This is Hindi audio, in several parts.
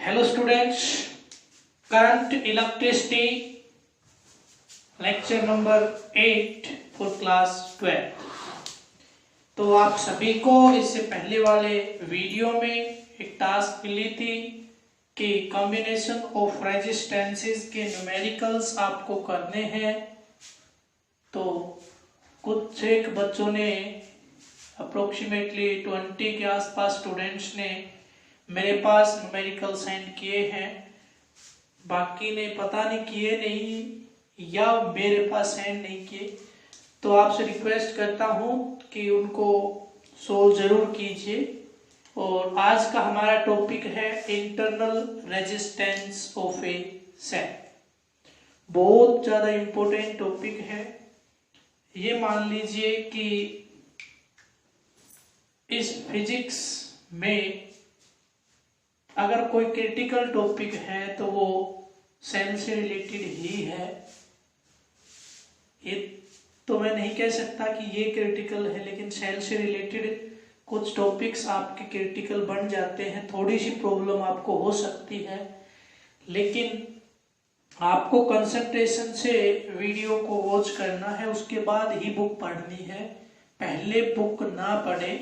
Hello students, current electricity lecture number 8 for class 12। तो आप सभी को इससे पहले वाले वीडियो में एक टास्क मिली थी कि कॉम्बिनेशन ऑफ रेजिस्टेंसेस के न्यूमेरिकल्स आपको करने हैं। तो कुछ एक बच्चों ने अप्रोक्सीमेटली 20 के आसपास स्टूडेंट्स ने मेरे पास न्यूमेरिकल सेंड किए हैं, बाकी ने पता नहीं किए नहीं या मेरे पास सेंड नहीं किए। तो आपसे रिक्वेस्ट करता हूं कि उनको सोल्व जरूर कीजिए। और आज का हमारा टॉपिक है internal resistance of a cell. बहुत ज़्यादा इम्पोर्टेंट टॉपिक है। ये मान लीजिए कि इस फिजिक्स में अगर कोई क्रिटिकल टॉपिक है तो वो सेल से रिलेटेड ही है। ये तो मैं नहीं कह सकता कि ये क्रिटिकल है, लेकिन सेल से रिलेटेड कुछ टॉपिक्स आपके क्रिटिकल बन जाते हैं। थोड़ी सी प्रॉब्लम आपको हो सकती है, लेकिन आपको कंसंट्रेशन से वीडियो को वॉच करना है, उसके बाद ही बुक पढ़नी है। पहले बुक ना पढ़े,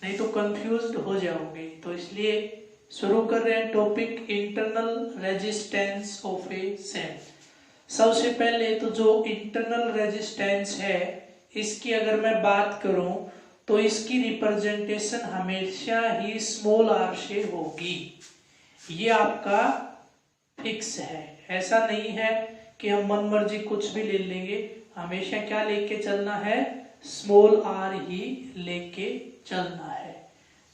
नहीं तो कंफ्यूज्ड हो जाओगे। तो इसलिए शुरू कर रहे हैं topic internal resistance of a cell. सबसे पहले तो जो इंटरनल रेजिस्टेंस है, इसकी अगर मैं बात करूं तो इसकी रिप्रेजेंटेशन हमेशा ही स्मॉल आर से होगी। ये आपका फिक्स है, ऐसा नहीं है कि हम मन मर्जी कुछ भी ले लेंगे। हमेशा क्या लेके चलना है, स्मॉल आर ही लेके चलना है।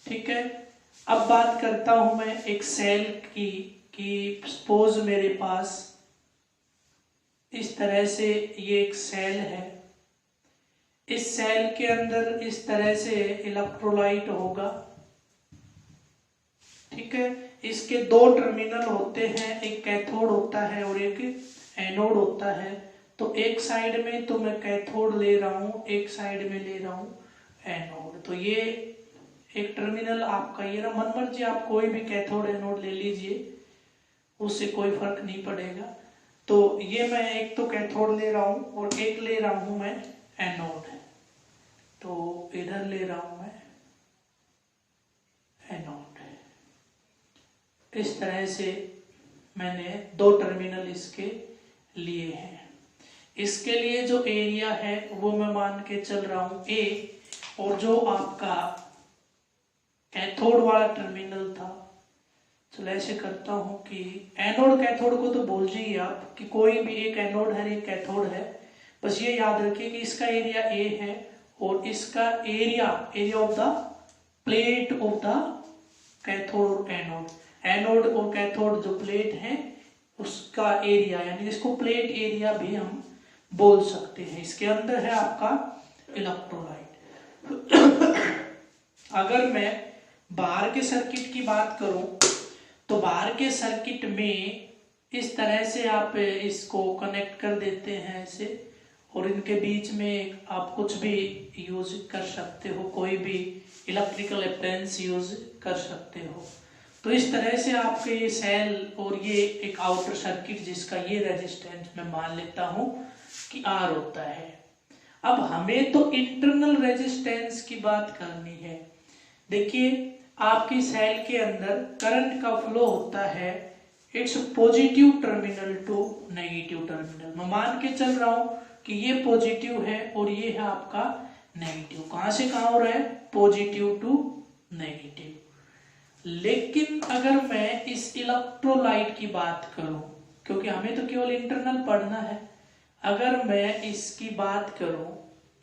ठीक है, अब बात करता हूं मैं एक सेल की कि सपोज मेरे पास इस तरह से ये एक सेल है। इस सेल के अंदर इस तरह से इलेक्ट्रोलाइट होगा। ठीक है, इसके दो टर्मिनल होते हैं, एक कैथोड होता है और एक एनोड होता है। तो एक साइड में तो मैं कैथोड ले रहा हूं, एक साइड में ले रहा हूं एनोड। तो ये एक टर्मिनल आपका ये ना, मन मर्जी आप कोई भी कैथोड एनोड ले लीजिए, उससे कोई फर्क नहीं पड़ेगा। तो ये मैं एक तो कैथोड ले रहा हूं और एक ले रहा हूं मैं एनोड। तो इधर ले रहा हूं मैं एनोड। इस तरह से मैंने दो टर्मिनल इसके लिए हैं। इसके लिए जो एरिया है वो मैं मान के चल रहा हूं ए, और जो आपका कैथोड वाला टर्मिनल था, चलो ऐसे करता हूं कि एनोड कैथोड को तो भूल जाइए आप कि कोई भी एक एनोड है एक कैथोड है। बस ये याद रखिए कि इसका एरिया ए है और इसका area of the plate of the cathode और एनोड। एनोड और कैथोड जो प्लेट है उसका एरिया, यानी इसको प्लेट एरिया भी हम बोल सकते हैं। इसके अंदर है आपका इलेक्ट्रोलाइट। अगर मैं बाहर के सर्किट की बात करूं तो बाहर के सर्किट में इस तरह से आप इसको कनेक्ट कर देते हैं ऐसे, और इनके बीच में आप कुछ भी यूज कर सकते हो, कोई भी इलेक्ट्रिकल अप्लायंस यूज कर सकते हो। तो इस तरह से आपके ये सेल और ये एक आउटर सर्किट जिसका ये रेजिस्टेंस मैं मान लेता हूं कि आर होता है। अब हमें तो इंटरनल रेजिस्टेंस की बात करनी है। देखिए, आपकी सेल के अंदर करंट का फ्लो होता है, it's positive terminal to negative terminal. मैं मान के चल रहा हूं कि ये पॉजिटिव है और ये है आपका नेगेटिव। कहां से कहां हो रहा है, पॉजिटिव टू नेगेटिव। लेकिन अगर मैं इस इलेक्ट्रोलाइट की बात करूं, क्योंकि हमें तो केवल इंटरनल पढ़ना है, अगर मैं इसकी बात करूं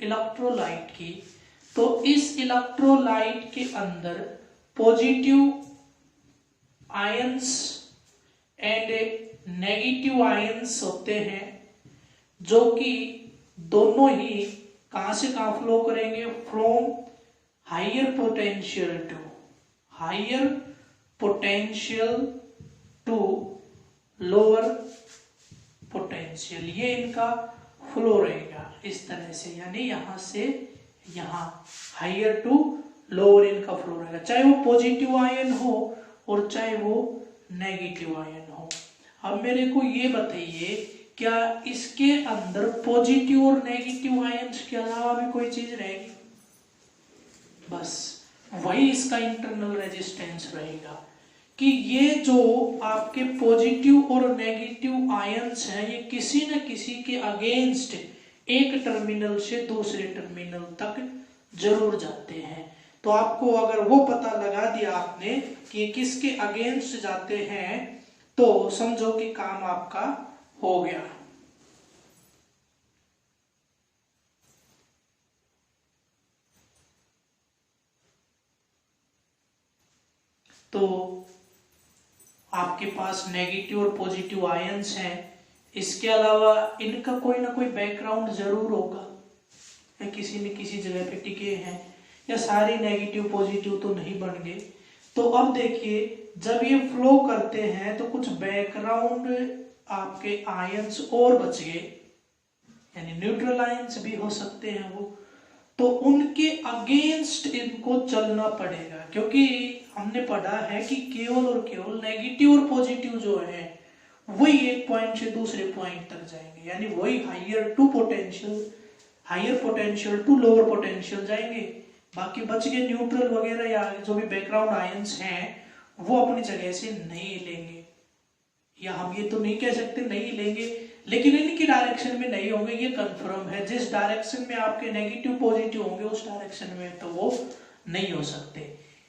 इलेक्ट्रोलाइट की, तो इस इलेक्ट्रोलाइट के अंदर positive ions and negative ions होते हैं, जो कि दोनों ही कहां से कहां फ्लो करेंगे, from higher potential to lower potential. ये इनका फ्लो रहेगा इस तरह से, यानी यहां से यहां हायर टू लोअर इनका फ्लो रहेगा, चाहे वो पॉजिटिव आयन हो और चाहे वो नेगेटिव आयन हो। अब मेरे को ये बताइए, क्या इसके अंदर पॉजिटिव और नेगेटिव आयंस के अलावा भी कोई चीज रहेगी? बस वही इसका इंटरनल रेजिस्टेंस रहेगा कि ये जो आपके पॉजिटिव और नेगेटिव आयंस हैं ये किसी न किसी के अगेंस्ट एक टर्मिनल से दूसरे टर्मिनल तक जरूर जाते हैं। तो आपको अगर वो पता लगा दिया आपने कि किसके अगेंस्ट जाते हैं तो समझो कि काम आपका हो गया। तो आपके पास नेगेटिव और पॉजिटिव आयंस हैं, इसके अलावा इनका कोई ना कोई बैकग्राउंड जरूर होगा, या किसी न किसी जगह पे टिके हैं, या सारे नेगेटिव पॉजिटिव तो नहीं बन गए। तो अब देखिए, जब ये फ्लो करते हैं तो कुछ बैकग्राउंड आपके आयंस और बच गए, यानी न्यूट्रल आयंस भी हो सकते हैं वो, तो उनके अगेंस्ट इनको चलना पड़ेगा, क्योंकि हमने पढ़ा है कि केवल और केवल नेगेटिव और पॉजिटिव जो है वही एक पॉइंट से दूसरे पॉइंट तक जाएंगे, यानी वही higher potential to lower potential जाएंगे। बाकी बच गए न्यूट्रल वगैरह या जो भी बैकग्राउंड आयंस हैं वो अपनी जगह से नहीं लेंगे, या हम ये तो नहीं कह सकते नहीं लेंगे, लेकिन इनकी डायरेक्शन में नहीं होंगे, ये कंफर्म है। जिस डायरेक्शन में आपके नेगेटिव पॉजिटिव होंगे उस डायरेक्शन में तो वो नहीं हो सकते।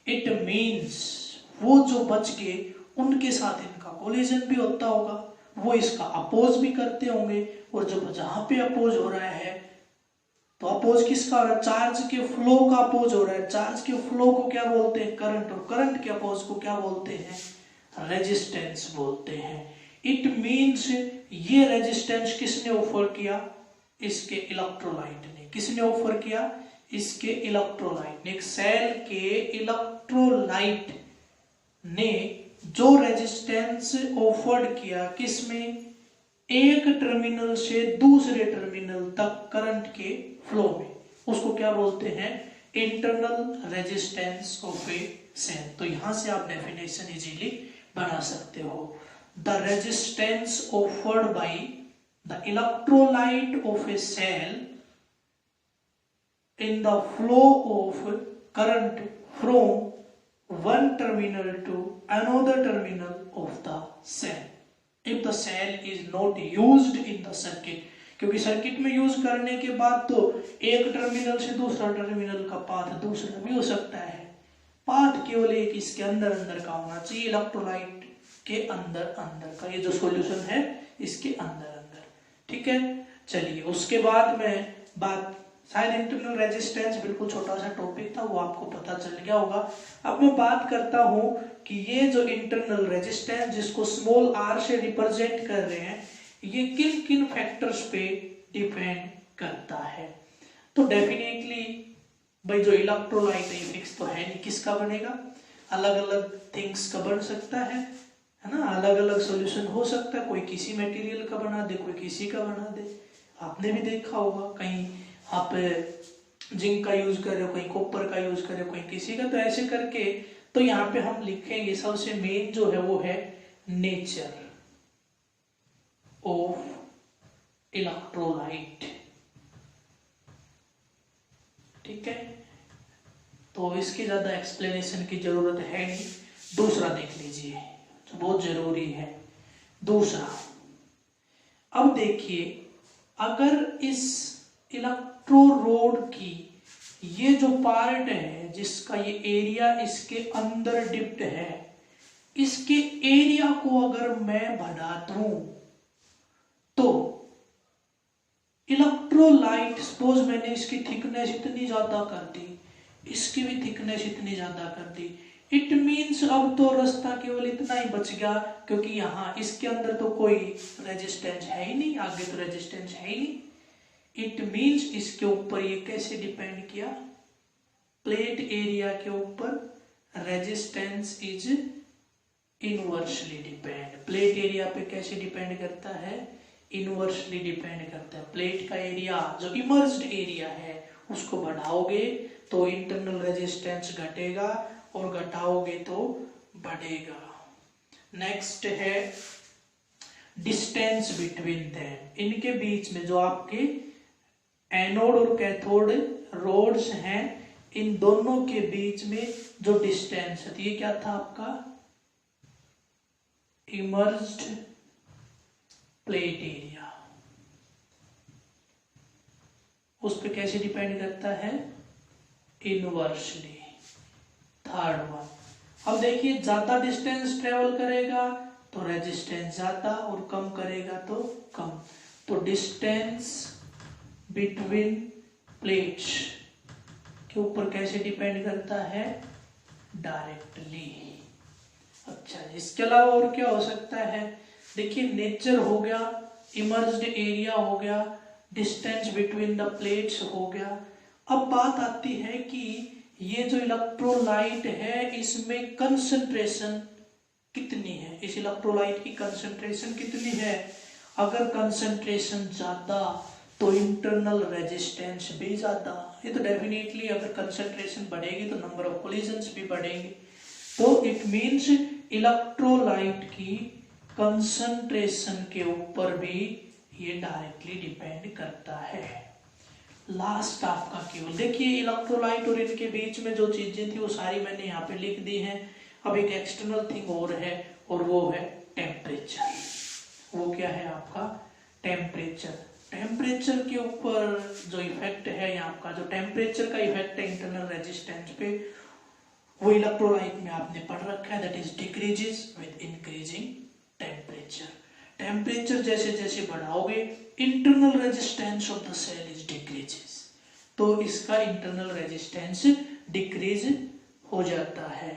इट मीन्स वो जो बच गए उनके साथ इनका कोलिजन भी होता होगा, वो इसका अपोज भी करते होंगे, और जब जहां पे अपोज हो रहा है तो अपोज किसका हो रहा है? चार्ज के फ्लो का अपोज हो रहा है। चार्ज के फ्लो को क्या बोलते हैं? करंट। और करंट के अपोज को क्या बोलते हैं? रेजिस्टेंस बोलते हैं। इट मीन्स ये रेजिस्टेंस किसने ऑफर किया? इसके इलेक्ट्रोलाइट ने। किसने ऑफर किया? इसके इलेक्ट्रोलाइट ने। एक सेल के इलेक्ट्रोलाइट ने जो रेजिस्टेंस ऑफर्ड किया किसमें? एक टर्मिनल से दूसरे टर्मिनल तक करंट के फ्लो में, उसको क्या बोलते हैं? Internal resistance of a cell. तो यहां से आप डेफिनेशन इजीली बना सकते हो। The resistance offered by the electrolyte of a cell in the flow of current from one terminal to another terminal of the cell if the cell is not used in the circuit। क्योंकि सर्किट में यूज करने के बाद तो एक टर्मिनल से दूसरा टर्मिनल का पाथ दूसरा भी हो सकता है। पाथ केवल एक इसके अंदर अंदर का होना चाहिए, इलेक्ट्रोलाइट के अंदर अंदर का। ये जो सॉल्यूशन है इसके अंदर अंदर, ठीक है। चलिए उसके बाद में बात, शायद इंटरनल रेजिस्टेंस बिल्कुल छोटा सा टॉपिक था, वो आपको पता चल गया होगा। अब मैं बात करता हूं कि ये जो इंटरनल रेजिस्टेंस जिसको स्मॉल r से रिप्रेजेंट कर रहे हैं, ये किन किन फैक्टर्स पे डिपेंड करता है। तो डेफिनेटली भाई जो इलेक्ट्रोलाइट है फिक्स तो है नहीं, किसका बनेगा? अलग अलग थिंग्स का बन सकता है ना, अलग अलग सॉल्यूशन हो सकता है। कोई किसी मटेरियल का बना दे, कोई किसी का बना दे। आपने भी देखा होगा कहीं आप जिंक का यूज कर रहे हो, कहीं कॉपर का यूज कर रहे हो, कहीं किसी का। तो ऐसे करके तो यहाँ पे हम लिखेंगे सबसे मेन जो है वो है नेचर ऑफ इलेक्ट्रोलाइट, ठीक है। तो इसकी ज्यादा एक्सप्लेनेशन की जरूरत है नहीं। दूसरा देख लीजिए जो बहुत जरूरी है। दूसरा, अब देखिए, अगर इस इलेक्ट्रोरोड की ये जो पार्ट है जिसका ये एरिया इसके अंदर डिप्ट है, इसके एरिया को अगर मैं बढ़ा दूं तो इलेक्ट्रोलाइट, सपोज मैंने इसकी थिकनेस इतनी ज्यादा कर दी, इसकी भी थिकनेस इतनी ज्यादा कर दी, इट मीन्स अब तो रास्ता केवल इतना ही बच गया, क्योंकि यहाँ इसके अंदर तो कोई रेजिस्टेंस है ही नहीं, आगे तो रेजिस्टेंस है ही नहीं। इट मीन्स इसके ऊपर ये कैसे डिपेंड किया? प्लेट एरिया के ऊपर resistance is inversely depend. Plate area पे कैसे डिपेंड करता है? इनवर्सली डिपेंड करता है। प्लेट का एरिया जो इमर्ज्ड एरिया है उसको बढ़ाओगे तो इंटरनल रेजिस्टेंस घटेगा, और घटाओगे तो बढ़ेगा। नेक्स्ट है डिस्टेंस बिटवीन देम, इनके बीच में जो आपके एनोड और कैथोड रोड्स हैं, इन दोनों के बीच में जो डिस्टेंस है, ये क्या था आपका इमर्ज्ड प्लेट एरिया, उस पर कैसे डिपेंड करता है, इनवर्सली। थर्ड वन, अब देखिए ज्यादा डिस्टेंस ट्रेवल करेगा तो रेजिस्टेंस ज्यादा और कम करेगा तो कम। तो डिस्टेंस बिटवीन प्लेट्स के ऊपर कैसे डिपेंड करता है, डायरेक्टली। अच्छा, इसके अलावा और क्या हो सकता है, देखिए नेचर हो गया, इमर्ज्ड एरिया हो गया, डिस्टेंस बिटवीन द प्लेट्स हो गया। अब बात आती है कि ये जो इलेक्ट्रोलाइट है इसमें कंसंट्रेशन कितनी है, इस इलेक्ट्रोलाइट की कंसंट्रेशन कितनी है। अगर कंसंट्रेशन ज्यादा तो इंटरनल रेजिस्टेंस भी ज्यादा, ये तो डेफिनेटली अगर कंसंट्रेशन बढ़ेगी तो नंबर ऑफ कोलिजन्स भी बढ़ेंगे। तो इट मींस इलेक्ट्रोलाइट की कंसंट्रेशन के ऊपर भी ये डायरेक्टली डिपेंड करता है। लास्ट आपका केवल देखिए इलेक्ट्रोलाइट और इनके बीच में जो चीजें थी वो सारी मैंने यहाँ पे लिख दी हैं। अब एक एक्सटर्नल थिंग और है और वो है टेम्परेचर। वो क्या है आपका टेम्परेचर। टेम्परेचर के ऊपर जो इफेक्ट है यहाँ आपका जो टेम्परेचर का इफेक्ट है इंटरनल रेजिस्टेंस पे, वो इलेक्ट्रोलाइट में आपने पढ़ रखा है, that is decreases with increasing temperature. Temperature जैसे जैसे बढ़ाओगे internal resistance of the cell is decreases, तो इसका इंटरनल रेजिस्टेंस डिक्रीज हो जाता है।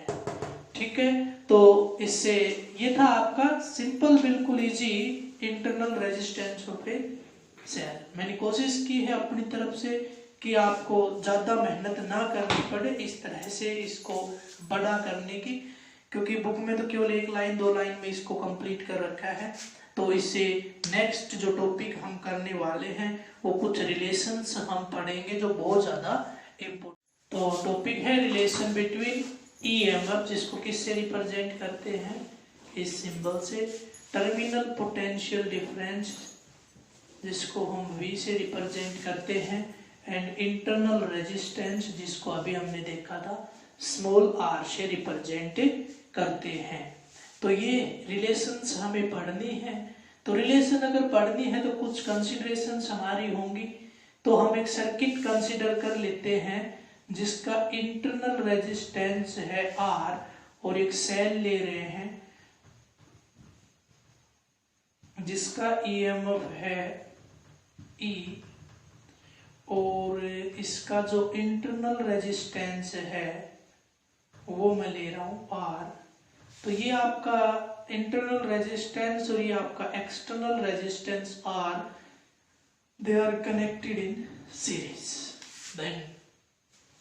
ठीक है, तो इससे ये था आपका सिंपल बिल्कुल easy internal resistance of a cell. मैंने कोशिश की है अपनी तरफ से कि आपको ज्यादा मेहनत ना करनी पड़े इस तरह से इसको बड़ा करने की, क्योंकि बुक में तो केवल 1 लाइन 2 लाइन में इसको कंप्लीट कर रखा है। तो इससे नेक्स्ट जो टॉपिक हम करने वाले हैं वो कुछ रिलेशंस हम पढ़ेंगे जो बहुत ज्यादा इम्पोर्टेंट। तो टॉपिक है रिलेशन बिटवीन ईएमएफ, जिसको किससे रिप्रेजेंट करते हैं, इस सिंबल से। टर्मिनल पोटेंशियल डिफरेंस जिसको हम V से रिप्रेजेंट करते हैं, एंड इंटरनल रेजिस्टेंस जिसको अभी हमने देखा था स्मॉल r से रिप्रेजेंट करते हैं। तो ये रिलेशंस हमें पढ़नी है। तो रिलेशन अगर पढ़नी है तो कुछ कंसीडरेशंस हमारी होंगी। तो हम एक सर्किट कंसीडर कर लेते हैं जिसका इंटरनल रेजिस्टेंस है R और एक सेल ले रहे हैं जिसका ईएमएफ है E और इसका जो इंटरनल रेजिस्टेंस है वो मैं ले रहा हूं R। तो ये आपका इंटरनल रेजिस्टेंस और ये आपका external resistance R, they are connected in series, then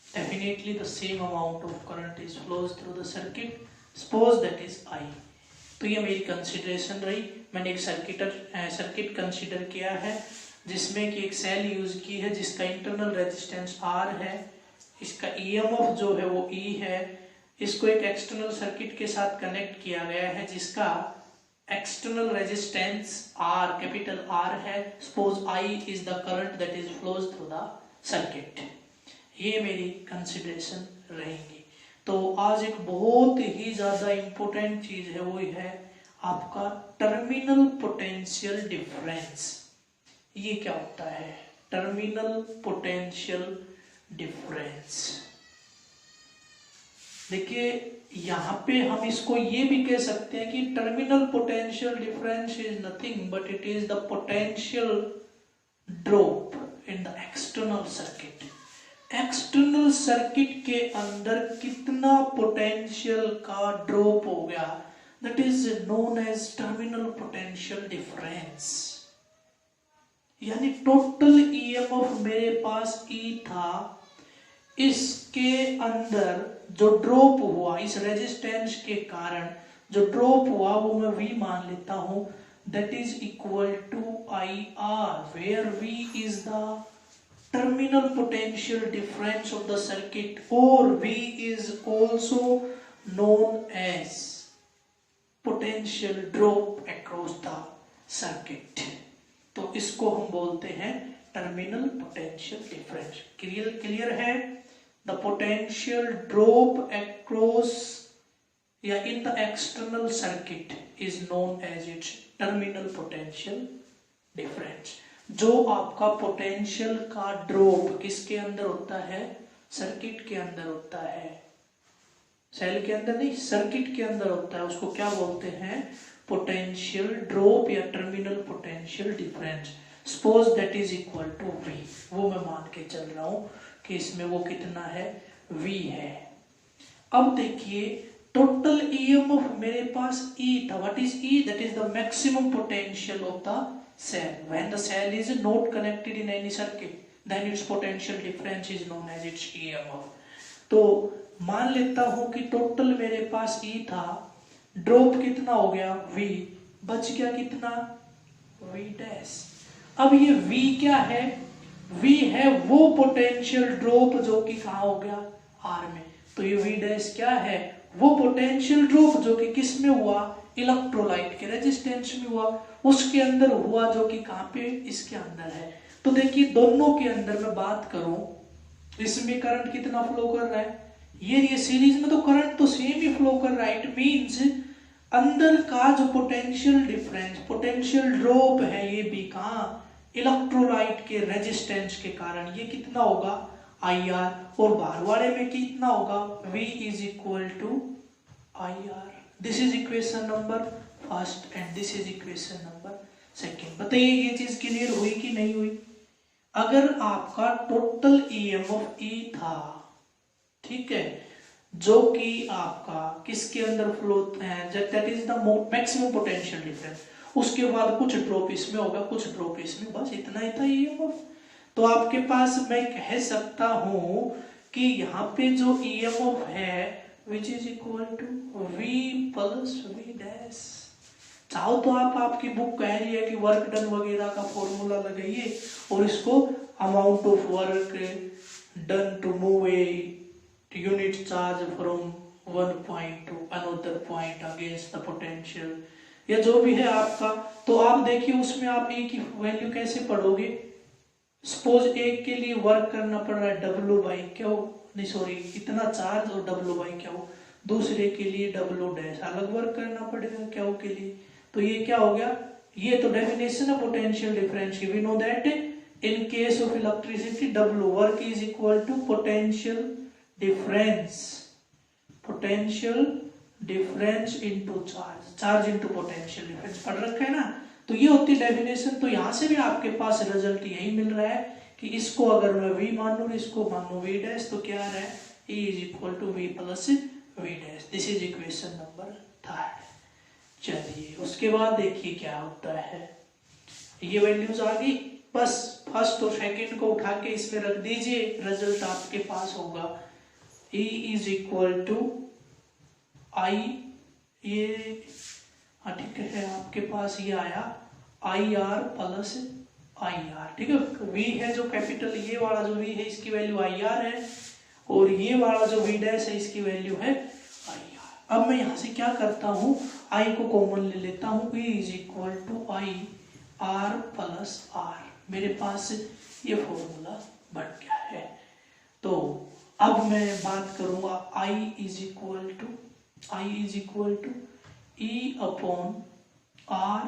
definitely the same amount of current is flows through the circuit, suppose that is I। तो ये मेरी कंसिडरेशन रही। मैंने एक सर्किट कंसीडर किया है जिसमें कि एक सेल यूज की है जिसका इंटरनल रेजिस्टेंस R है, इसका ईएमएफ जो है वो E है, इसको एक एक्सटर्नल सर्किट के साथ कनेक्ट किया गया है जिसका external resistance R capital R है। Suppose I is the current that is flows through the circuit. ये मेरी कंसिडरेशन रहेंगी। तो आज एक बहुत ही ज्यादा इंपॉर्टेंट चीज है, वो है आपका टर्मिनल पोटेंशियल डिफरेंस। ये क्या होता है, टर्मिनल पोटेंशियल डिफरेंस। देखिए यहाँ पे हम इसको ये भी कह सकते हैं कि terminal potential difference is nothing but it is the potential drop in the external circuit. External circuit के अंदर कितना पोटेंशियल का ड्रॉप हो गया, that is known as terminal potential difference. यानी टोटल ईएमएफ मेरे पास E था, इसके अंदर जो ड्रॉप हुआ इस रेजिस्टेंस के कारण जो ड्रॉप हुआ वो मैं V मान लेता हूं, that is equal to IR, where V is the terminal potential difference of the circuit, or V is also known as potential drop across the circuit. तो इसको हम बोलते हैं टर्मिनल पोटेंशियल डिफरेंस। क्लियर है? द पोटेंशियल ड्रॉप अक्रॉस या in the external circuit is known as its terminal potential difference. जो आपका पोटेंशियल का ड्रॉप किसके अंदर होता है? सर्किट के अंदर होता है, सेल के अंदर नहीं, सर्किट के अंदर होता है। उसको क्या बोलते हैं? पोटेंशियल ड्रॉप या terminal potential difference. Suppose that is equal to V। वो मैं मान के चल रहा हूं कि इसमें वो कितना है? V है। अब देखिए टोटल EMF मेरे पास E था। What is E? That is the maximum potential of the cell. When the cell is not connected in any circuit, then its potential difference is known as its EMF. तो मान लेता हूं कि टोटल मेरे पास E था, ड्रॉप कितना हो गया? V। बच गया कितना? V dash. अब ये V क्या है? V है वो पोटेंशियल ड्रॉप जो कि कहाँ हो गया? R में। तो ये V डैश क्या है? वो पोटेंशियल ड्रॉप जो कि किस में हुआ? इलेक्ट्रोलाइट के रेजिस्टेंस में हुआ, उसके अंदर हुआ, जो कि कहां पे? इसके अंदर है। तो देखिए दोनों के अंदर मैं बात करूं, इसमें करंट कितना फ्लो कर रहा है? ये सीरीज में तो करंट तो सेम ही फ्लो कर रहा है। इट मींस अंदर का जो पोटेंशियल डिफरेंस, पोटेंशियल ड्रॉप है, ये भी कहां? इलेक्ट्रोलाइट के रेजिस्टेंस के कारण ये कितना होगा? IR। और बाहर वाले में कितना होगा? V is equal to IR। This is equation number first and this is equation number second. बताइए ये चीज क्लियर हुई कि नहीं हुई? अगर आपका टोटल EMF E था, ठीक है, जो कि आपका किसके अंदर फ्लो है? That is the maximum potential difference. उसके बाद कुछ ड्रॉप इसमें होगा, कुछ ड्रॉप इसमें, बस इतना ही था EMF। तो आपके पास मैं कह सकता हूं कि यहाँ पे जो EMF है which is equal to V plus V dash। चाहो तो आप, आपकी बुक कह रही है कि वर्क डन वगैरह का फॉर्मूला लगाइए और इसको amount of work done to move a unit charge from one point to another point against the potential, या जो भी है आपका। तो आप देखिए उसमें आप ए की वैल्यू कैसे पढ़ोगे? सपोज एक के लिए वर्क करना पड़ रहा है W बाई क्या हो, नहीं सॉरी, इतना चार्ज और W बाई क्या हो। दूसरे के लिए W डैश अलग वर्क करना पड़ेगा क्या हो के लिए। तो ये क्या हो गया? ये तो डेफिनेशन है पोटेंशियल डिफरेंस की। We know that in case of electricity W work is equal to potential difference, potential difference into charge, charge into potential difference पढ़ रखा है ना। तो ये होती डेफिनेशन। तो यहां से भी आपके पास रिजल्ट यही मिल रहा है कि इसको अगर मैं V मान लूं, इसको मान लूं V डैश, तो क्या आ रहा है? E is equal to V plus V dash. This is equation number third. चलिए उसके बाद देखिए क्या होता है। ये वैल्यूज आ गई, बस फर्स्ट और सेकंड को उठा के इसमें रख दीजिए, रिजल्ट आपके पास होगा E is equal to I, ये हाँ ठीक है, आपके पास ये आया IR प्लस IR। ठीक है, V है जो कैपिटल, ये वाला जो V है इसकी वैल्यू IR है, और ये वाला जो V डैश है इसकी वैल्यू है IR। अब मैं यहाँ से क्या करता हूँ, I को कॉमन ले लेता हूँ। E is equal to IR plus R। मेरे पास ये फॉर्मूला बन गया है। तो अब मैं बात करूंगा I is equal to E upon R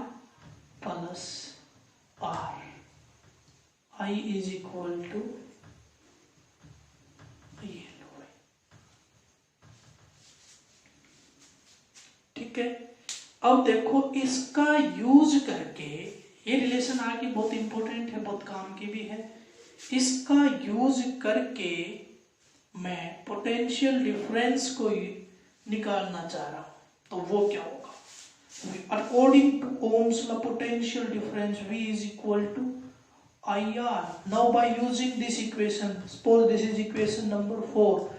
plus R। I is equal to ये लो, ठीक है। अब देखो इसका यूज करके, ये रिलेशन आगे बहुत इंपॉर्टेंट है, बहुत काम की भी है। इसका यूज करके मैं पोटेंशियल डिफरेंस को निकालना चाह रहा हूं। तो वो क्या होगा? According to Ohm's law, potential difference V is equal to IR. Now by using this equation, suppose this is equation number 4,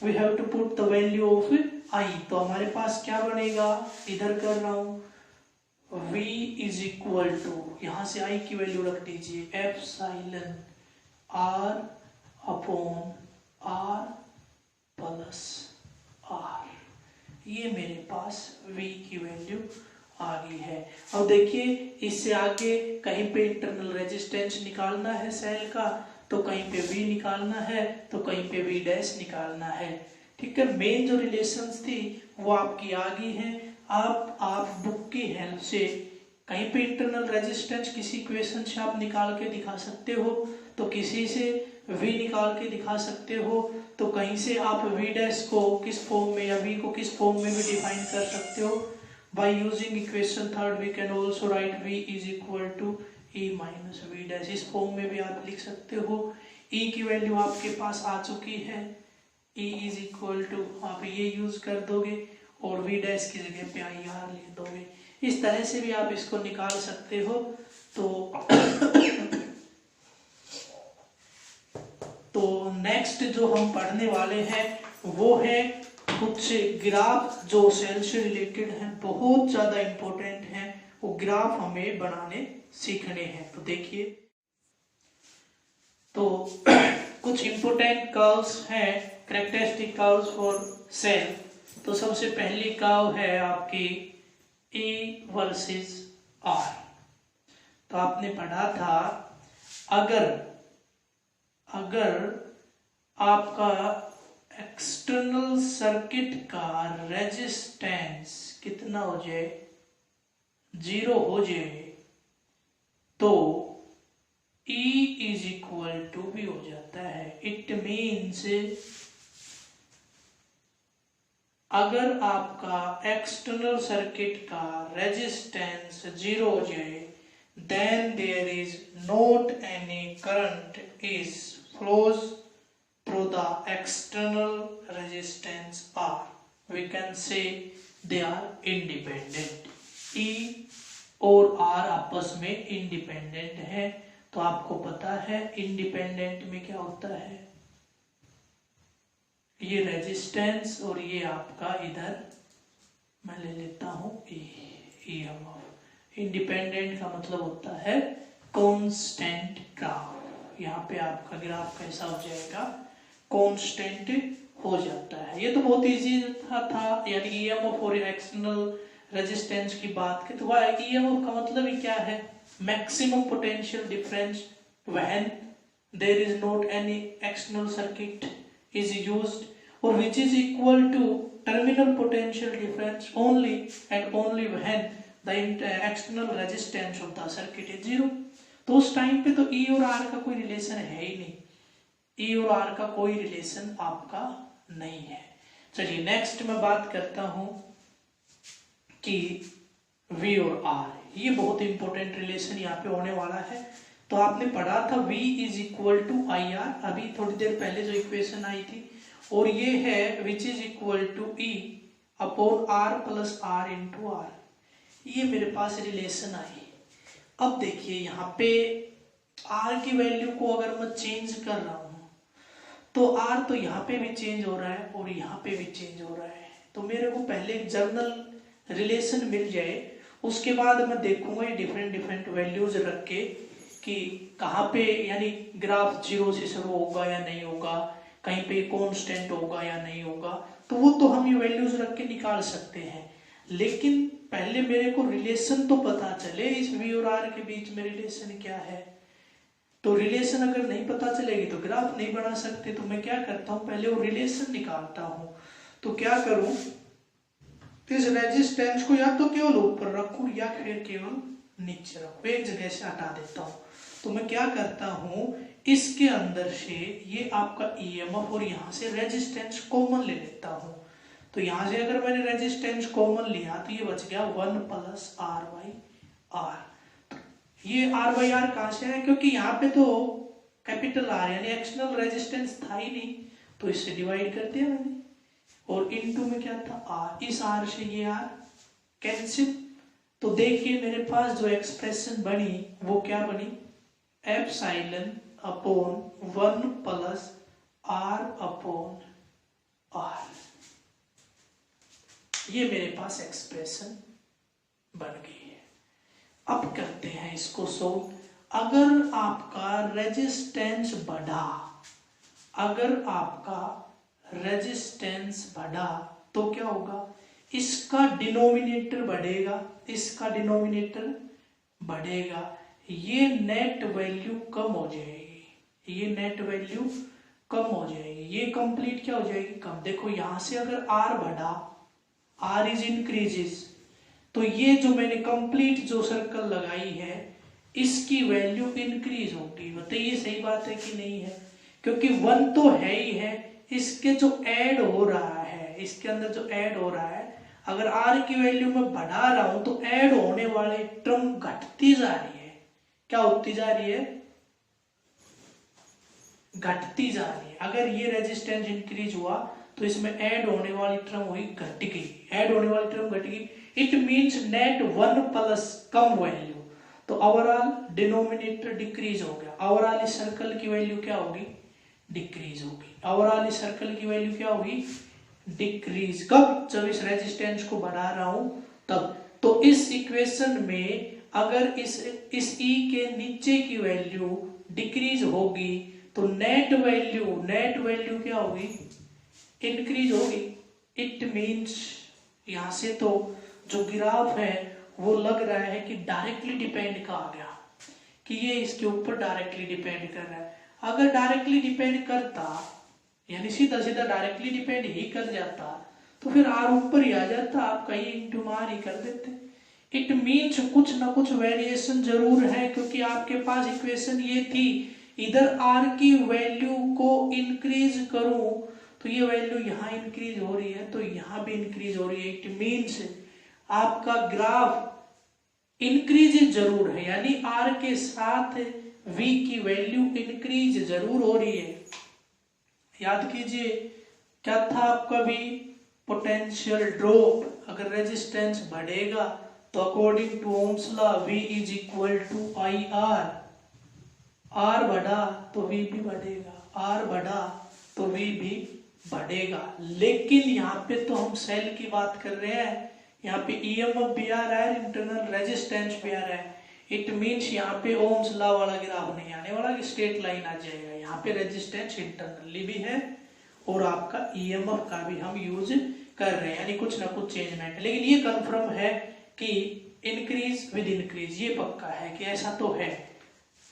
we have to put the value of I. तो हमारे पास क्या बनेगा? इधर कर रहा हूं V is equal to, यहां से I की वैल्यू रख दीजिए, epsilon R upon R plus R। ये मेरे पास V की वैल्यू आ गई है। अब देखिए इससे आगे कहीं पे इंटरनल रेजिस्टेंस निकालना है सेल का, तो कहीं पे V निकालना है, तो कहीं पे V डैश निकालना है। ठीक है, मेन जो रिलेशंस थी वो आपकी आ गई हैं। आप बुक की हेल्प से कहीं पे इंटरनल रेजिस्टेंस किसी इक्वेशन से आप निकाल के दिखा सकते हो, तो किसी से V निकाल के दिखा सकते हो, तो कहीं से आप V डैश को किस फॉर्म में या V को किस फॉर्म में भी डिफाइन कर सकते हो। By using equation third we can also write V is equal to E minus V dash, इस फॉर्म में भी आप लिख सकते हो। E की वैल्यू आपके पास आ चुकी है, E इज इक्वल टू आप ये यूज कर दोगे और V डैश की जगह पे IR लिख दोगे। इस तरह से भी आप इसको निकाल सकते हो। तो नेक्स्ट जो हम पढ़ने वाले हैं वो है कुछ ग्राफ जो सेल से रिलेटेड हैं, बहुत ज्यादा इंपॉर्टेंट हैं। वो ग्राफ हमें बनाने सीखने हैं। तो देखिए, तो कुछ इंपॉर्टेंट कर्व्स हैं, कैरेक्टरिस्टिक कर्व्स फॉर सेल। तो सबसे पहली कर्व है आपकी E वर्सेस R। तो आपने पढ़ा था अगर आपका एक्सटर्नल सर्किट का रेजिस्टेंस कितना हो जाए, 0 हो जाए, तो E इज इक्वल टू भी हो जाता है। इट मीन्स अगर आपका एक्सटर्नल सर्किट का रेजिस्टेंस 0 हो जाए, then there is not any current is flows through the external resistance R. We can say they are independent. E और R आपस में इंडिपेंडेंट है। तो आपको पता है इंडिपेंडेंट में क्या होता है, ये रेजिस्टेंस और ये आपका इधर मैं ले लेता हूं EMF। इंडिपेंडेंट का मतलब होता है कांस्टेंट ग्राफ। यहाँ पे आपका ग्राफ कैसा हो जाएगा, कांस्टेंट हो जाता है। ये तो बहुत इजी था यानी EMF और एक्सटर्नल रेजिस्टेंस की बात की। तो EMF का मतलब ही क्या है, maximum potential difference when there is not any external circuit is used, or which is equal to terminal potential difference only and only when the external resistance of the circuit is 0। तो उस टाइम पे तो E और R का कोई रिलेशन है ही नहीं, E और R का कोई रिलेशन आपका नहीं है। चलिए नेक्स्ट मैं बात करता हूं कि V और R, ये बहुत इंपॉर्टेंट रिलेशन यहाँ पे होने वाला है। तो आपने पढ़ा था V is equal to IR, अभी थोड़ी देर पहले जो इक्वेशन आई थी, और ये है which is equal to E upon R plus R into R। ये मेरे पास रिलेशन आई। अब देखिए यहाँ पे R की वैल्यू को अगर मैं चेंज कर रहा हूं तो R तो यहाँ पे भी चेंज हो रहा है और यहाँ पे भी चेंज हो रहा है। तो मेरे को पहले एक जनरल रिलेशन मिल जाए, उसके बाद मैं देखूंगा ये डिफरेंट वैल्यूज रख के कि कहाँ पे यानी ग्राफ 0 से शुरू होगा या नहीं होगा, कहीं पे कांस्टेंट होगा या नहीं होगा। तो वो तो हम ये वैल्यूज रख के निकाल सकते हैं, लेकिन पहले मेरे को रिलेशन तो पता चले इस V और R के बीच में रिलेशन क्या है। तो रिलेशन अगर नहीं पता चलेगी तो ग्राफ नहीं बना सकते। तो मैं क्या करता हूँ, पहले वो रिलेशन निकालता हूँ। तो क्या करूँ, इस रेजिस्टेंस को या तो केवल ऊपर रखूं या फिर केवल नीचे रखूं, एक जगह से हटा देता हूं। तो मैं क्या करता हूं, इसके अंदर से ये आपका EMF और यहां से रेजिस्टेंस कॉमन ले लेता हूं। तो यहां से अगर मैंने रेजिस्टेंस कॉमन लिया तो ये बच गया 1 प्लस R/R। ये R/R कहां से है, क्योंकि यहाँ पे तो कैपिटल R यानी एक्सटर्नल रेजिस्टेंस था ही नहीं, तो इससे डिवाइड कर दिया मैंने, और इनटू में क्या था R, इस R से ये R कैंसिल। तो देखिए मेरे पास जो एक्सप्रेशन बनी वो क्या बनी, epsilon upon 1 plus R upon R। ये मेरे पास एक्सप्रेशन बन गई है। अब करते हैं इसको सोल्व। अगर आपका रेजिस्टेंस बढ़ा, अगर आपका रेजिस्टेंस बढ़ा तो क्या होगा, इसका डिनोमिनेटर बढ़ेगा, इसका डिनोमिनेटर बढ़ेगा, ये नेट वैल्यू कम हो जाएगी, ये नेट वैल्यू कम हो जाएगी, ये कंप्लीट क्या हो जाएगी, कम। देखो यहां से अगर आर बढ़ा, आर इज इंक्रीजेस, तो ये जो मैंने कंप्लीट जो सर्कल लगाई है इसकी वैल्यू इंक्रीज होगी। बताइए सही बात है कि नहीं है, क्योंकि 1 तो है ही है, इसके जो ऐड हो रहा है, इसके अंदर जो ऐड हो रहा है, अगर आर की वैल्यू में बढ़ा रहा हूं तो ऐड होने वाले टर्म घटती जा रही है। क्या होती जा रही है, घटती जा रही है। अगर ये रेजिस्टेंस इंक्रीज हुआ तो इसमें ऐड होने वाली टर्म हुई घट गई, ऐड होने वाली टर्म घट गई, it means net 1 plus come value, तो ओवरऑल डिनोमिनेटर डिक्रीज हो गया, ओवरऑल इस सर्कल की वैल्यू क्या होगी, डिक्रीज होगी, ओवरऑल इस सर्कल की वैल्यू क्या होगी, डिक्रीज। कब, जब इस रेजिस्टेंस को बढ़ा रहा हूं तब। तो इस इक्वेशन में अगर इस ई के नीचे की वैल्यू डिक्रीज होगी तो नेट वैल्यू क्या होगी, इंक्रीज होगी। इट मींस यहां से तो जो ग्राफ है वो लग रहा है कि डायरेक्टली डिपेंड का आ गया, कि ये इसके ऊपर डायरेक्टली डिपेंड कर रहा है। अगर डायरेक्टली डिपेंड करता, यानी सीधा सीधा डायरेक्टली डिपेंड ही कर जाता, तो फिर आर ऊपर ही आ जाता, आप कहीं इंटू आर ही कर देते। इट मीन्स कुछ ना कुछ वेरिएशन जरूर है, क्योंकि आपके पास इक्वेशन ये थी, इधर आर की वैल्यू को इंक्रीज करूं तो ये वैल्यू यहाँ इंक्रीज हो रही है, तो यहाँ भी इंक्रीज हो रही है। इट मीन्स आपका ग्राफ इंक्रीज जरूर है, यानी आर के साथ v की वैल्यू इंक्रीज जरूर हो रही है। याद कीजिए क्या था आपका v, पोटेंशियल ड्रॉप। अगर रेजिस्टेंस बढ़ेगा तो according to Ohm's law v is equal to I R, R बढ़ा तो v भी बढ़ेगा, आर बढ़ा तो v भी बढ़ेगा। लेकिन यहाँ पे तो हम सेल की बात कर रहे हैं, यहाँ पे ईएमएफ भी आ रहा है, इंटरनल रेजिस्टेंस भी आ रहा है। इट मींस यहाँ पे ओम्स लॉ वाला ग्राफ नहीं आने वाला कि स्ट्रेट लाइन आ जाएगा। यहाँ पे रेजिस्टेंस इंटरनली भी है और आपका ईएमएफ का भी हम यूज कर रहे हैं, यानी कुछ ना कुछ चेंजमेंट। लेकिन ये कंफर्म है कि इंक्रीज विद इंक्रीज, ये पक्का है कि ऐसा तो है।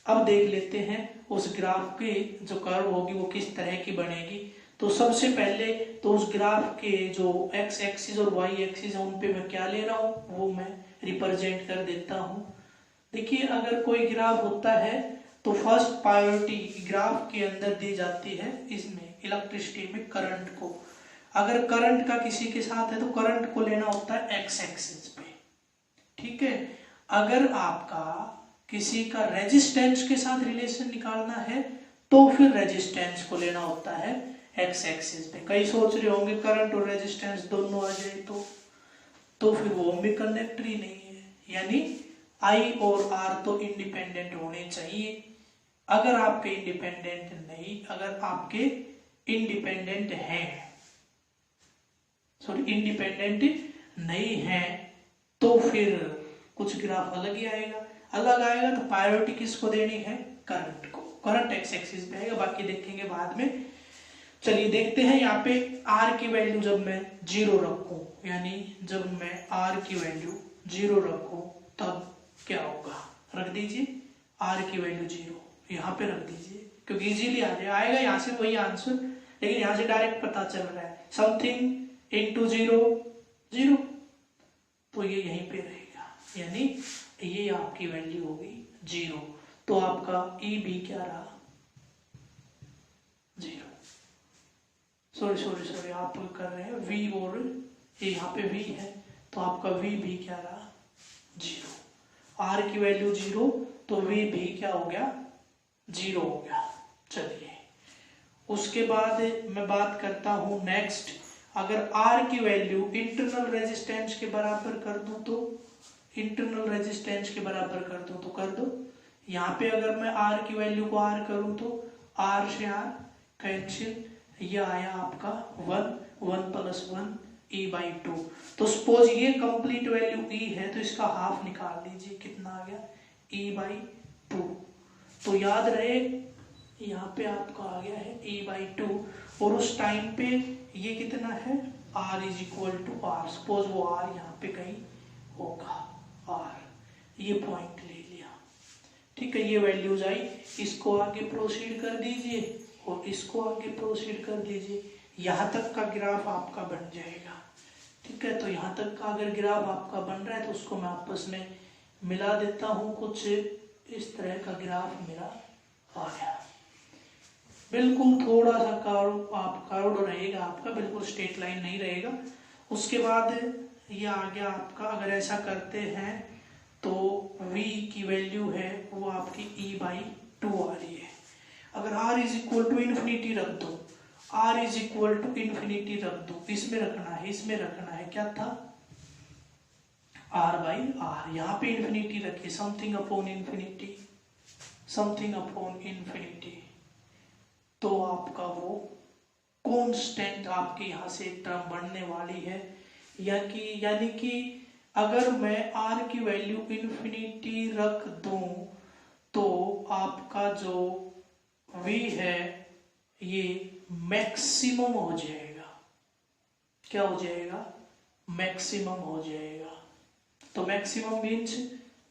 अब देख लेते हैं उस ग्राफ की जो कर्व होगी वो किस तरह की बनेगी। तो सबसे पहले तो उस ग्राफ के जो एक्स एक्सिस और वाई एक्सिस है उन पे मैं क्या ले रहा हूँ वो मैं रिप्रेजेंट कर देता हूँ। देखिए अगर कोई ग्राफ होता है तो फर्स्ट प्रायोरिटी ग्राफ के अंदर दी जाती है इसमें इलेक्ट्रिसिटी में करंट को। अगर करंट का किसी के साथ है तो करंट को लेना होता है एक्स एक्सिस पे, ठीक है। अगर आपका किसी का रेजिस्टेंस के साथ रिलेशन निकालना है तो फिर रेजिस्टेंस को लेना होता है एक्स एक्सिस पे। कई सोच रहे होंगे करंट और रेजिस्टेंस दोनों आ जाए तो फिर वो भी कनेक्ट ही नहीं है, यानी आई और आर तो इंडिपेंडेंट होने चाहिए। अगर आपके इंडिपेंडेंट नहीं, अगर आपके इंडिपेंडेंट हैं, सॉरी इंडिपेंडेंट नहीं है तो फिर कुछ ग्राफ अलग ही आएगा। अलग आएगा तो प्रायोरिटी किसको देनी है, करंट को। करंट एक्स एक्सिस पे आएगा, बाकी देखेंगे बाद में। चलिए देखते हैं यहाँ पे आर की वैल्यू जब मैं 0 रखूं, यानी जब मैं आर की वैल्यू 0 रखूं तब क्या होगा। रख दीजिए आर की वैल्यू 0 यहाँ पे रख दीजिए, क्योंकि इजीली आएगा यहाँ से वही आंसर, लेकिन यहाँ से डायरेक्ट पता चल रहा है समथिंग इनटू 0 0, तो ये यहीं पे रहेगा, यानी ये आपकी वैल्यू होगी 0। तो आपका ई बी क्या रहा, 0। सॉरी आप कर रहे हैं v और ये यहाँ पे v है तो आपका v भी क्या रहा, 0। r की वैल्यू 0 तो v भी क्या हो गया, 0 हो गया। चलिए उसके बाद मैं बात करता हूं नेक्स्ट। अगर r की वैल्यू इंटरनल रेजिस्टेंस के बराबर कर दूं तो इंटरनल रेजिस्टेंस के बराबर कर दूं तो कर दो। यहाँ पे अगर मैं r की वैल्यू को r करूं तो r से r कैंसिल, यह आया आपका 1 प्लस 1 e/2। तो सपोज ये कंप्लीट वैल्यू e है तो इसका हाफ निकाल लीजिए, कितना आ गया e/2। तो याद रहे यहाँ पे आपका आ गया है e/2 और उस टाइम पे ये कितना है r is equal to r, suppose वो r यहाँ पे कहीं होगा, r ये पॉइंट ले लिया, ठीक है, ये वैल्यूज आई, इसको आगे प्रोसीड कर दीजिए और इसको आगे प्रोसीड कर दीजिए, यहाँ तक का ग्राफ आपका बन जाएगा, ठीक है। तो यहाँ तक का अगर ग्राफ आपका बन रहा है तो उसको मैं आपस में मिला देता हूँ, कुछ इस तरह का ग्राफ मेरा आ गया, बिल्कुल थोड़ा सा कर्व रहेगा आपका, बिल्कुल स्ट्रेट लाइन नहीं रहेगा। उसके बाद ये आ गया आपका, अगर ऐसा करते हैं तो v की वैल्यू है वो आपकी e/2 आ रही है। अगर r is equal to infinity रख दो, r is equal to infinity रख दो, इसमें रखना है, इसमें रखना है, क्या था r/r, यहाँ पे इन्फिनिटी रखिए, something upon infinity, something upon infinity, तो आपका वो कांस्टेंट आपके यहाँ से एक टर्म बढ़ने वाली है, यानी कि अगर मैं r की वैल्यू इन्फिनिटी रख दूं तो आपका जो v है ये मैक्सिमम हो जाएगा, क्या हो जाएगा, मैक्सिमम हो जाएगा। तो मैक्सिमम मीन्स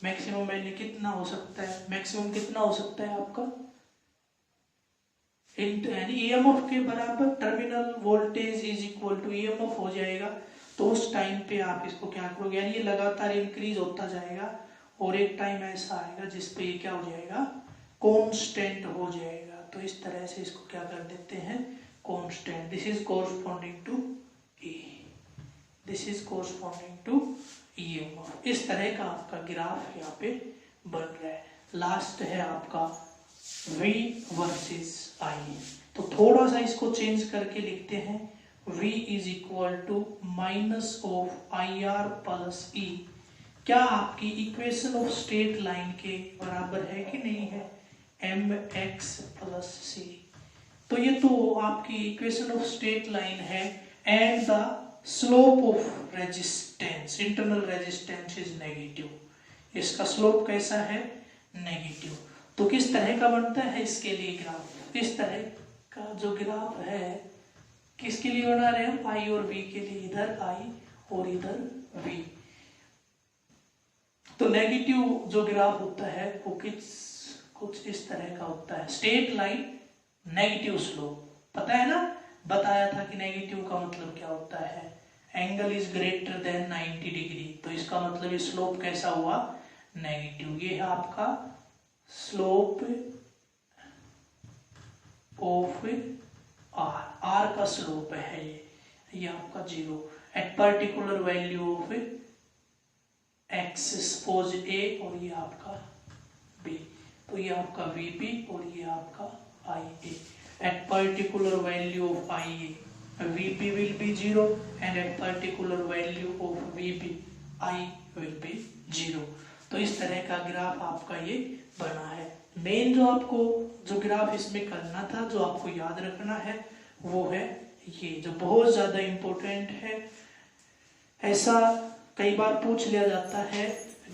मैक्सिमम वैल्यू कितना हो सकता है, मैक्सिमम कितना हो सकता है आपका, यानी EMF के बराबर terminal voltage is equal to EMF हो जाएगा। तो उस टाइम पे आप इसको क्या करोगे, यानी ये लगातार इंक्रीज होता जाएगा और एक टाइम ऐसा आएगा जिसपे ये क्या हो जाएगा, कांस्टेंट हो जाएगा। तो इस तरह से इसको क्या कर देते हैं, constant, this is corresponding to E, this is corresponding to EMF। इस तरह का आपका ग्राफ यहाँ पे बन रहा है। लास्ट है आपका V वर्सेस I, तो थोड़ा सा इसको चेंज करके लिखते हैं, V is equal to minus of IR plus E। क्या आपकी इक्वेशन ऑफ स्ट्रेट लाइन के बराबर है कि नहीं है, mx प्लस c। तो ये तो आपकी इक्वेशन ऑफ स्ट्रेट लाइन है and the slope of resistance, internal resistance is negative, इसका स्लोप कैसा है, नेगेटिव। तो किस तरह का बनता है इसके लिए ग्राफ, इस तरह का जो ग्राफ है किसके लिए बना रहे हैं, I और V के लिए, इधर I और इधर V। तो नेगेटिव जो ग्राफ होता है वो कुछ इस तरह का होता है, स्ट्रेट लाइन नेगेटिव स्लोप, पता है ना, बताया था कि नेगेटिव का मतलब क्या होता है, angle is greater than 90 degree, तो इसका मतलब ये स्लोप कैसा हुआ, नेगेटिव। ये है आपका स्लोप ऑफ R का स्लोप है ये आपका 0 at particular value of x, suppose A और ये आपका B, तो ये आपका VB और ये आपका IA। At particular value of IA VB will be 0 and at particular value of VB I will be 0। तो इस तरह का ग्राफ आपका ये बना है। मेन जो ग्राफ इसमें करना था, जो आपको याद रखना है, वो है ये, जो बहुत ज्यादा इम्पोर्टेंट है। ऐसा कई बार पूछ लिया जाता है,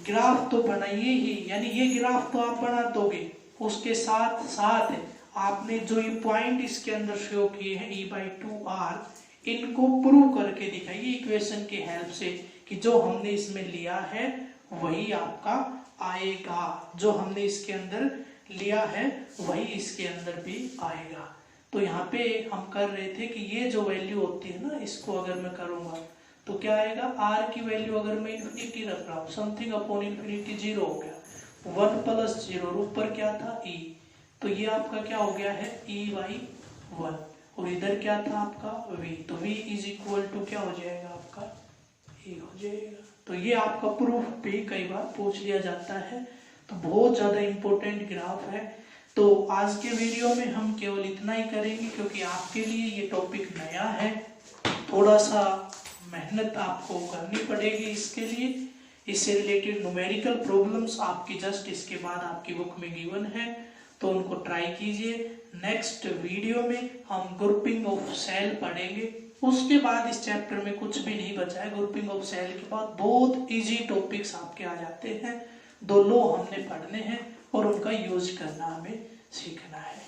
ग्राफ तो बनाइए ही, यानी ये ग्राफ तो आप बना दोगे, उसके साथ साथ आपने जो ये पॉइंट इसके अंदर शो किए हैं E/2R, इनको प्रूव करके दिखाइए इक्वेशन की हेल्प से कि जो हमने इसमें लिया है वही आपका आएगा, जो हमने इसके अंदर लिया है वही इसके अंदर भी आएगा। तो यहाँ पे हम कर रहे थे कि ये जो वैल्यू होती है ना, इसको अगर मैं करूंगा तो क्या आएगा, R की वैल्यू अगर मैं इन्फिनिटी रख रहा हूँ, समथिंग अपॉन इन्फिनिटी 0 हो गया, 1 प्लस 0, ऊपर क्या था E, तो ये आपका क्या हो गया है E/1, और इधर क्या था आपका V, तो V इज इक्वल टू क्या हो जाएगा आपका E हो जाएगा। तो ये आपका प्रूफ भी कई बार पूछ लिया जाता है, तो बहुत ज्यादा इंपॉर्टेंट ग्राफ है। तो आज के वीडियो में हम केवल इतना ही करेंगे क्योंकि आपके लिए ये टॉपिक नया है, थोड़ा सा मेहनत आपको करनी पड़ेगी इसके लिए। इससे रिलेटेड न्यूमेरिकल प्रॉब्लम्स आपकी जस्ट इसके बाद आपकी बुक में गिवन है, तो उनको ट्राई कीजिए। नेक्स्ट वीडियो में हम ग्रुपिंग ऑफ सेल पढ़ेंगे, उसके बाद इस चैप्टर में कुछ भी नहीं बचा है। ग्रुपिंग ऑफ सेल के बाद बहुत इजी टॉपिक्स आपके आ जाते हैं, 2 लॉ हमने पढ़ने हैं और उनका यूज करना हमें सीखना है।